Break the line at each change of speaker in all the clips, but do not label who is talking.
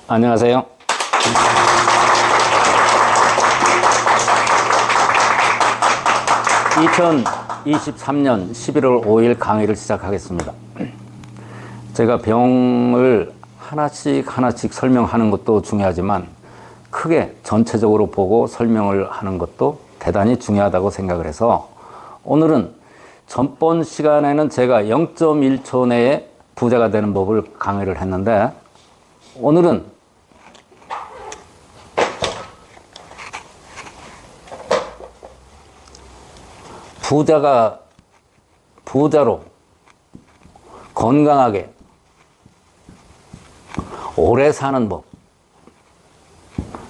안녕하세요. 2023년 11월 5일 강의를 시작하겠습니다. 제가 병을 하나씩 설명하는 것도 중요하지만 크게 전체적으로 보고 설명을 하는 것도 대단히 중요하다고 생각을 해서 오늘은 전번 시간에는 제가 0.1초 내에 부자가 되는 법을 강의를 했는데 오늘은 부자로 건강하게 오래 사는 법,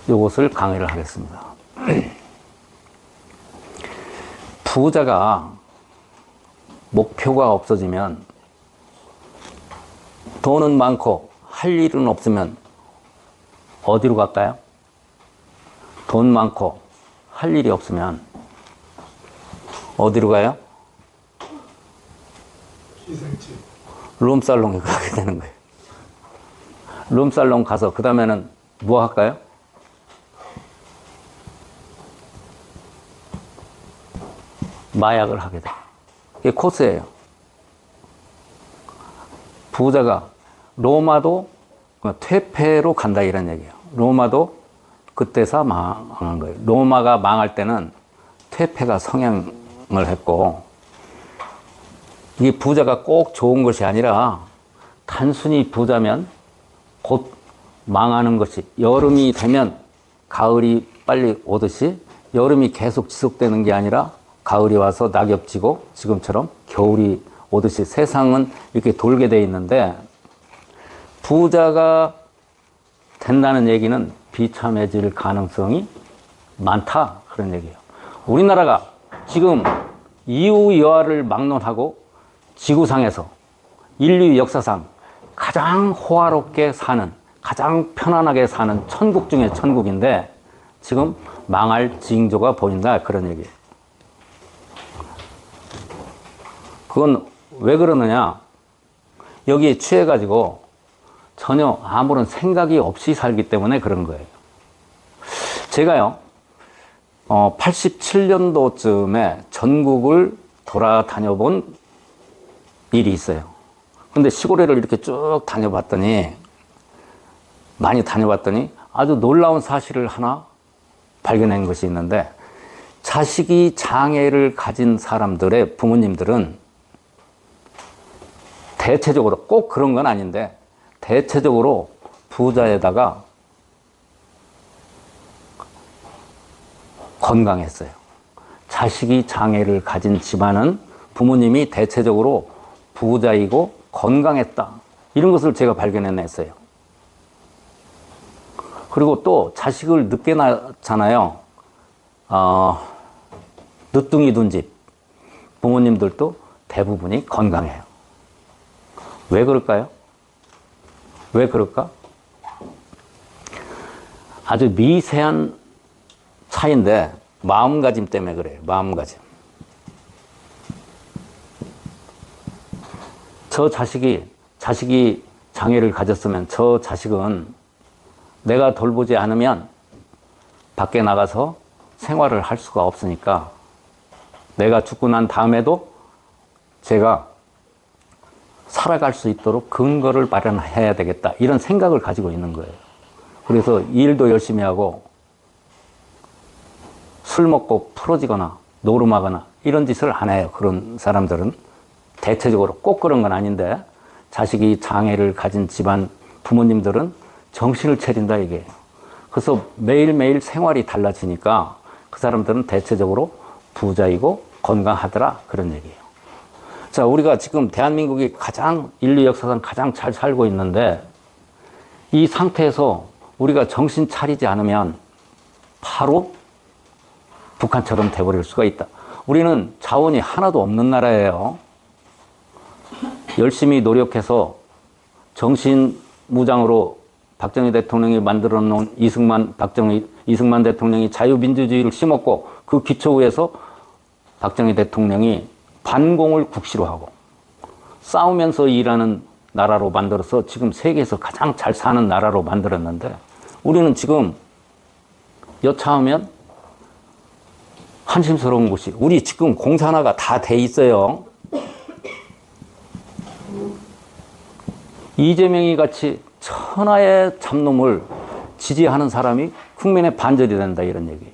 이것을 강의를 하겠습니다. 부자가 목표가 없어지면, 돈은 많고 할 일은 없으면 어디로 갈까요? 돈 많고 할 일이 없으면 어디로 가요? 룸살롱에 가게 되는 거예요. 룸살롱 가서 그 다음에는 뭐 할까요? 마약을 하게 돼요. 이게 코스예요. 부자가 로마도 퇴폐로 간다 이런 얘기예요. 로마도 그때서 망한 거예요. 로마가 망할 때는 퇴폐가 성행을 했고, 이 부자가 꼭 좋은 것이 아니라 단순히 부자면 곧 망하는 것이, 여름이 되면 가을이 빨리 오듯이 여름이 계속 지속되는 게 아니라 가을이 와서 낙엽 지고 지금처럼 겨울이 오듯이 세상은 이렇게 돌게 돼 있는데, 부자가 된다는 얘기는 비참해질 가능성이 많다 그런 얘기예요. 우리나라가 지금 이웃여하를 막론하고 지구상에서 인류 역사상 가장 호화롭게 사는, 가장 편안하게 사는 천국 중에 천국인데 지금 망할 징조가 보인다 그런 얘기예요. 그건 왜 그러느냐, 여기에 취해가지고 전혀 아무런 생각이 없이 살기 때문에 그런 거예요. 제가요 87년도쯤에 전국을 돌아다녀 본 일이 있어요. 근데 시골에를 이렇게 쭉 많이 다녀봤더니 아주 놀라운 사실을 하나 발견한 것이 있는데, 자식이 장애를 가진 사람들의 부모님들은 대체적으로, 꼭 그런 건 아닌데 대체적으로 부자에다가 건강했어요. 자식이 장애를 가진 집안은 부모님이 대체적으로 부자이고 건강했다, 이런 것을 제가 발견해냈어요. 그리고 또 자식을 늦게 낳잖아요. 늦둥이 둔 집 부모님들도 대부분이 건강해요. 왜 그럴까요? 왜 그럴까? 아주 미세한 차이인데 마음가짐 때문에 그래요. 마음가짐. 저 자식이 장애를 가졌으면 저 자식은 내가 돌보지 않으면 밖에 나가서 생활을 할 수가 없으니까 내가 죽고 난 다음에도 제가 살아갈 수 있도록 근거를 마련해야 되겠다, 이런 생각을 가지고 있는 거예요. 그래서 일도 열심히 하고 술 먹고 풀어지거나 노름하거나 이런 짓을 안 해요. 그런 사람들은 대체적으로, 꼭 그런 건 아닌데 자식이 장애를 가진 집안 부모님들은 정신을 차린다 이게. 그래서 매일매일 생활이 달라지니까 그 사람들은 대체적으로 부자이고 건강하더라 그런 얘기예요. 자, 우리가 지금 대한민국이 인류 역사상 가장 잘 살고 있는데, 이 상태에서 우리가 정신 차리지 않으면 바로 북한처럼 돼버릴 수가 있다. 우리는 자원이 하나도 없는 나라예요. 열심히 노력해서 정신무장으로 박정희 대통령이 만들어 놓은 이승만 대통령이 자유민주주의를 심었고, 그 기초 위에서 박정희 대통령이 반공을 국시로 하고 싸우면서 일하는 나라로 만들어서 지금 세계에서 가장 잘 사는 나라로 만들었는데 우리는 지금 여차하면 한심스러운 것이 우리 지금 공산화가 다 돼 있어요. 이재명이 같이 천하의 잡놈을 지지하는 사람이 국민의 반절이 된다 이런 얘기예요.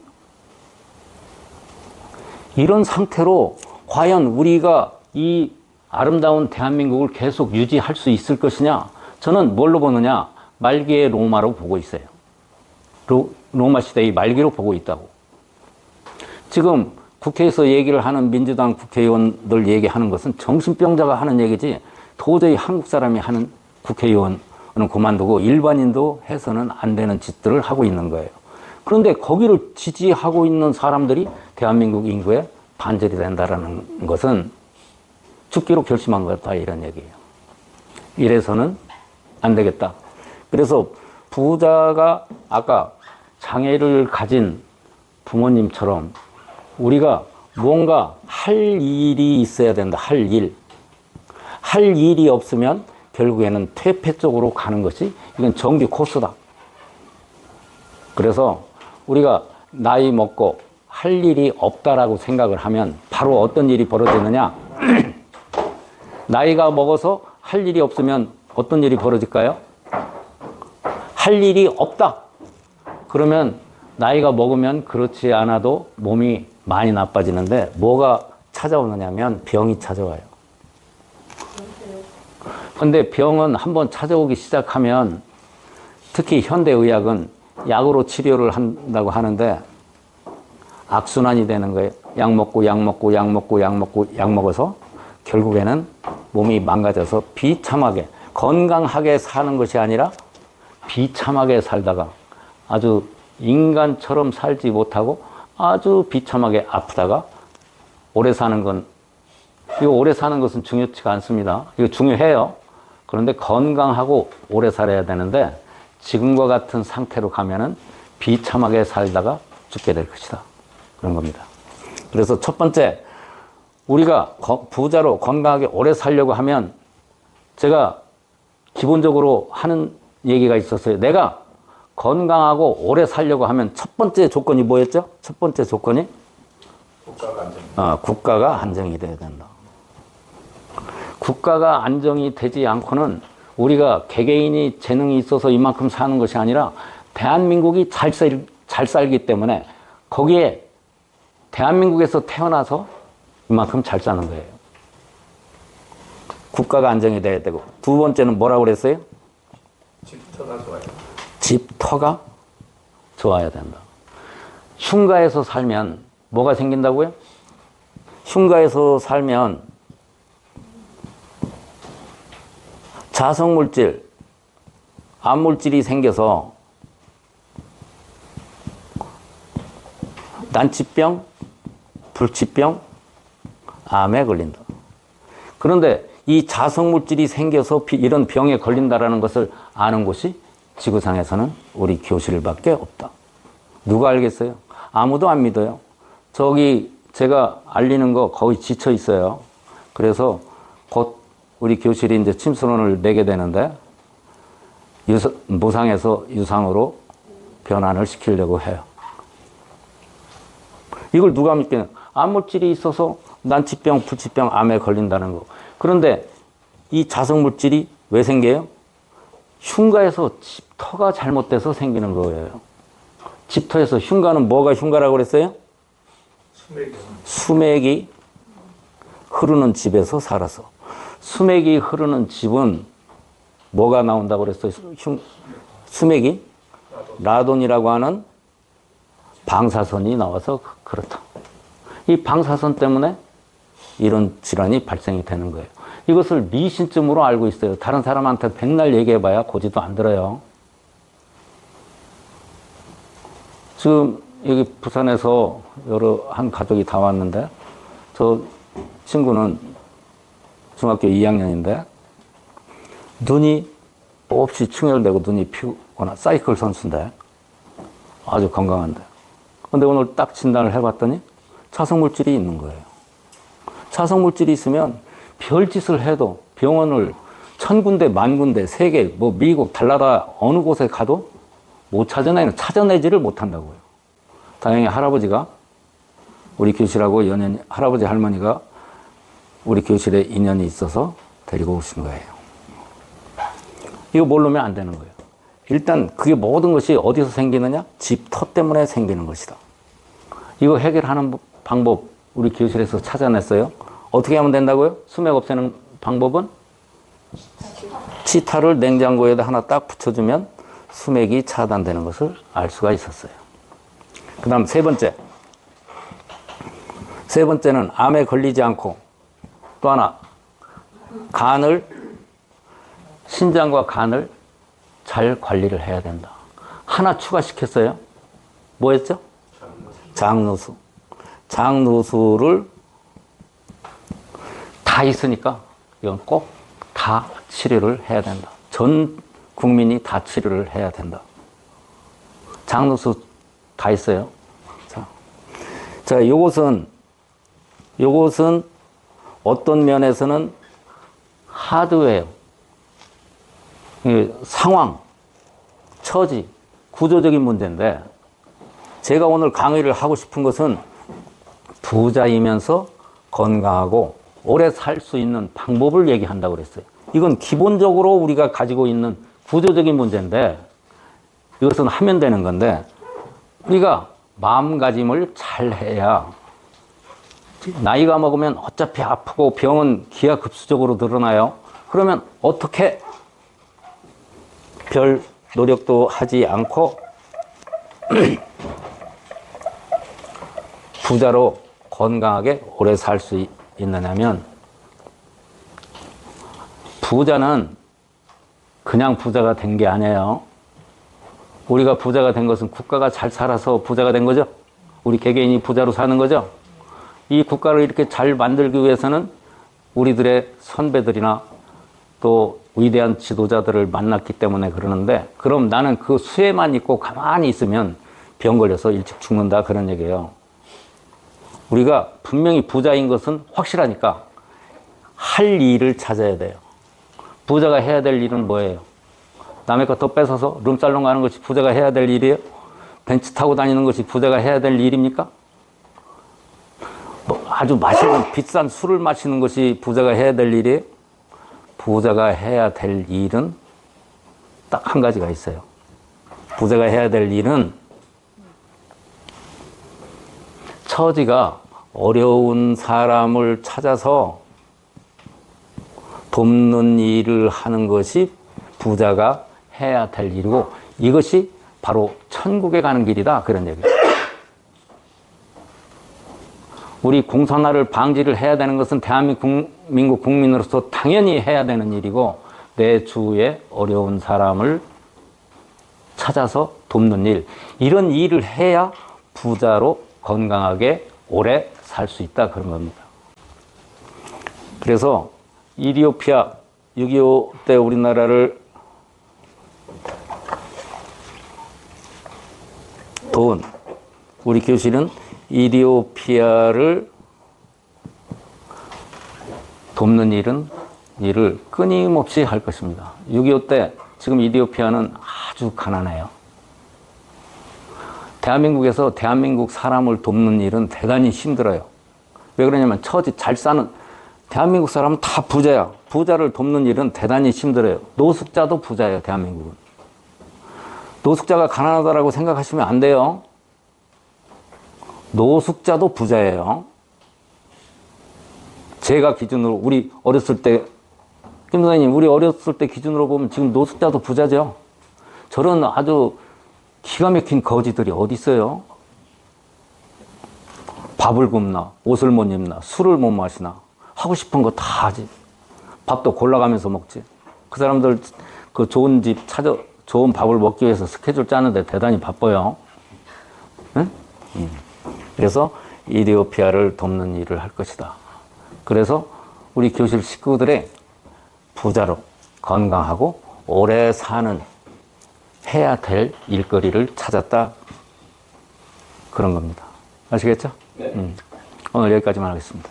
이런 상태로 과연 우리가 이 아름다운 대한민국을 계속 유지할 수 있을 것이냐? 저는 뭘로 보느냐? 말기의 로마로 보고 있어요. 로마 시대의 말기로 보고 있다고. 지금 국회에서 얘기를 하는 민주당 국회의원들 얘기하는 것은 정신병자가 하는 얘기지 도저히 한국 사람이 하는 국회의원은 그만두고 일반인도 해서는 안 되는 짓들을 하고 있는 거예요. 그런데 거기를 지지하고 있는 사람들이 대한민국 인구의 반절이 된다는 것은 죽기로 결심한 거다 이런 얘기예요. 이래서는 안 되겠다. 그래서 부자가 아까 장애를 가진 부모님처럼 우리가 뭔가 할 일이 있어야 된다. 할 일. 할 일이 없으면 결국에는 퇴폐 쪽으로 가는 것이 이건 정규 코스다. 그래서 우리가 나이 먹고 할 일이 없다라고 생각을 하면 바로 어떤 일이 벌어지느냐? 나이가 먹어서 할 일이 없으면 어떤 일이 벌어질까요? 할 일이 없다. 그러면 나이가 먹으면 그렇지 않아도 몸이 많이 나빠지는데 뭐가 찾아오느냐면 병이 찾아와요. 근데 병은 한번 찾아오기 시작하면 특히 현대의학은 약으로 치료를 한다고 하는데 악순환이 되는 거예요. 약 먹고 약 먹고 약 먹고 약 먹고 약 먹어서 결국에는 몸이 망가져서 비참하게 건강하게 사는 것이 아니라 비참하게 살다가 아주 인간처럼 살지 못하고 아주 비참하게 아프다가 오래 사는 건 이거 오래 사는 것은 중요치가 않습니다. 이거 중요해요. 그런데 건강하고 오래 살아야 되는데 지금과 같은 상태로 가면은 비참하게 살다가 죽게 될 것이다. 그런 겁니다. 그래서 첫 번째, 우리가 부자로 건강하게 오래 살려고 하면 제가 기본적으로 하는 얘기가 있었어요. 내가 건강하고 오래 살려고 하면 첫 번째 조건이 뭐였죠? 첫 번째 조건이? 국가가 안정. 국가가 안정이 돼야 된다. 국가가 안정이 되지 않고는 우리가 개개인이 재능이 있어서 이만큼 사는 것이 아니라 대한민국이 잘 살기 때문에 거기에 대한민국에서 태어나서 이만큼 잘 사는 거예요. 국가가 안정이 돼야 되고 두 번째는 뭐라고 그랬어요? 집터가 좋아요. 집터가 좋아야 된다. 흉가에서 살면 뭐가 생긴다고요? 흉가에서 살면 자성물질, 암물질이 생겨서 난치병, 불치병, 암에 걸린다. 그런데 이 자성물질이 생겨서 이런 병에 걸린다라는 것을 아는 곳이 지구상에서는 우리 교실밖에 없다. 누가 알겠어요? 아무도 안 믿어요. 저기 제가 알리는 거 거의 지쳐 있어요. 그래서 곧 우리 교실이 이제 침수론을 내게 되는데 무상에서 유상으로 변환을 시키려고 해요. 이걸 누가 믿겠냐? 암물질이 있어서 난치병, 불치병, 암에 걸린다는 거. 그런데 이 자성물질이 왜 생겨요? 흉가에서 집터가 잘못돼서 생기는 거예요. 집터에서 흉가는 뭐가 흉가라고 그랬어요? 수맥이 흐르는 집에서 살아서. 수맥이 흐르는 집은 뭐가 나온다고 그랬어요? 수맥이? 라돈이라고 하는 방사선이 나와서 그렇다. 이 방사선 때문에 이런 질환이 발생이 되는 거예요. 이것을 미신쯤으로 알고 있어요. 다른 사람한테 백날 얘기해봐야 고지도 안 들어요. 지금 여기 부산에서 한 가족이 다 왔는데 저 친구는 중학교 2학년인데 눈이 없이 충혈되고 눈이 피거나 사이클 선수인데 아주 건강한데 근데 오늘 딱 진단을 해봤더니 자성물질이 있는 거예요. 자성물질이 있으면 별짓을 해도 병원을 1000군데, 10,000군데, 세계, 뭐 미국, 달나라 어느 곳에 가도 못 찾아내는, 찾아내지를 못한다고요. 다행히 할아버지가 우리 교실하고 연연이, 할아버지 할머니가 우리 교실에 인연이 있어서 데리고 오신 거예요. 이거 모르면 안 되는 거예요. 일단 그게 모든 것이 어디서 생기느냐? 집터 때문에 생기는 것이다. 이거 해결하는 방법 우리 교실에서 찾아냈어요. 어떻게 하면 된다고요? 수맥 없애는 방법은 치타를 냉장고에다 하나 딱 붙여주면 수맥이 차단되는 것을 알 수가 있었어요. 그 다음 세 번째는 암에 걸리지 않고 또 하나 신장과 간을 잘 관리를 해야 된다. 하나 추가시켰어요. 뭐였죠? 장누수. 장누수를 다 있으니까 이건 꼭 다 치료를 해야 된다. 전 국민이 다 치료를 해야 된다. 장누수 다 있어요. 자, 요것은 어떤 면에서는 하드웨어, 상황, 처지, 구조적인 문제인데 제가 오늘 강의를 하고 싶은 것은 부자이면서 건강하고 오래 살 수 있는 방법을 얘기한다고 그랬어요. 이건 기본적으로 우리가 가지고 있는 구조적인 문제인데 이것은 하면 되는 건데 우리가 마음가짐을 잘 해야 나이가 먹으면 어차피 아프고 병은 기하급수적으로 늘어나요. 그러면 어떻게 별 노력도 하지 않고 부자로 건강하게 오래 살 수 있느냐면 부자는 그냥 부자가 된 게 아니에요. 우리가 부자가 된 것은 국가가 잘 살아서 부자가 된 거죠. 우리 개개인이 부자로 사는 거죠. 이 국가를 이렇게 잘 만들기 위해서는 우리들의 선배들이나 또 위대한 지도자들을 만났기 때문에 그러는데 그럼 나는 그 수혜만 있고 가만히 있으면 병 걸려서 일찍 죽는다 그런 얘기예요. 우리가 분명히 부자인 것은 확실하니까 할 일을 찾아야 돼요. 부자가 해야 될 일은 뭐예요? 남의 거 더 뺏어서 룸살롱 가는 것이 부자가 해야 될 일이에요? 벤츠 타고 다니는 것이 부자가 해야 될 일입니까? 뭐 아주 맛있는 비싼 술을 마시는 것이 부자가 해야 될 일이에요? 부자가 해야 될 일은 딱 한 가지가 있어요. 부자가 해야 될 일은 처지가 어려운 사람을 찾아서 돕는 일을 하는 것이 부자가 해야 될 일이고 이것이 바로 천국에 가는 길이다 그런 얘기예요. 우리 공산화를 방지를 해야 되는 것은 대한민국 국민으로서 당연히 해야 되는 일이고 내 주위에 어려운 사람을 찾아서 돕는 일 이런 일을 해야 부자로 건강하게 오래 살 수 있다 그런 겁니다. 그래서 이디오피아 6.25 때 우리나라를 도운 우리 교실은 이디오피아를 돕는 일을 끊임없이 할 것입니다. 6.25 때 지금 이디오피아는 아주 가난해요. 대한민국에서 대한민국 사람을 돕는 일은 대단히 힘들어요. 왜 그러냐면 처지 잘 사는 대한민국 사람은 다 부자야. 부자를 돕는 일은 대단히 힘들어요. 노숙자도 부자예요. 대한민국은. 노숙자가 가난하다고 생각하시면 안 돼요. 노숙자도 부자예요. 제가 기준으로 우리 어렸을 때 김 선생님 우리 어렸을 때 기준으로 보면 지금 노숙자도 부자죠. 저런 아주 기가 막힌 거지들이 어디 있어요? 밥을 굶나 옷을 못 입나 술을 못 마시나 하고 싶은 거 다 하지. 밥도 골라가면서 먹지. 그 사람들 그 좋은 집 찾아 좋은 밥을 먹기 위해서 스케줄 짜는데 대단히 바빠요. 응? 그래서 이디오피아를 돕는 일을 할 것이다. 그래서 우리 교실 식구들의 부자로 건강하고 오래 사는 해야 될 일거리를 찾았다. 그런 겁니다. 아시겠죠? 네. 오늘 여기까지만 하겠습니다.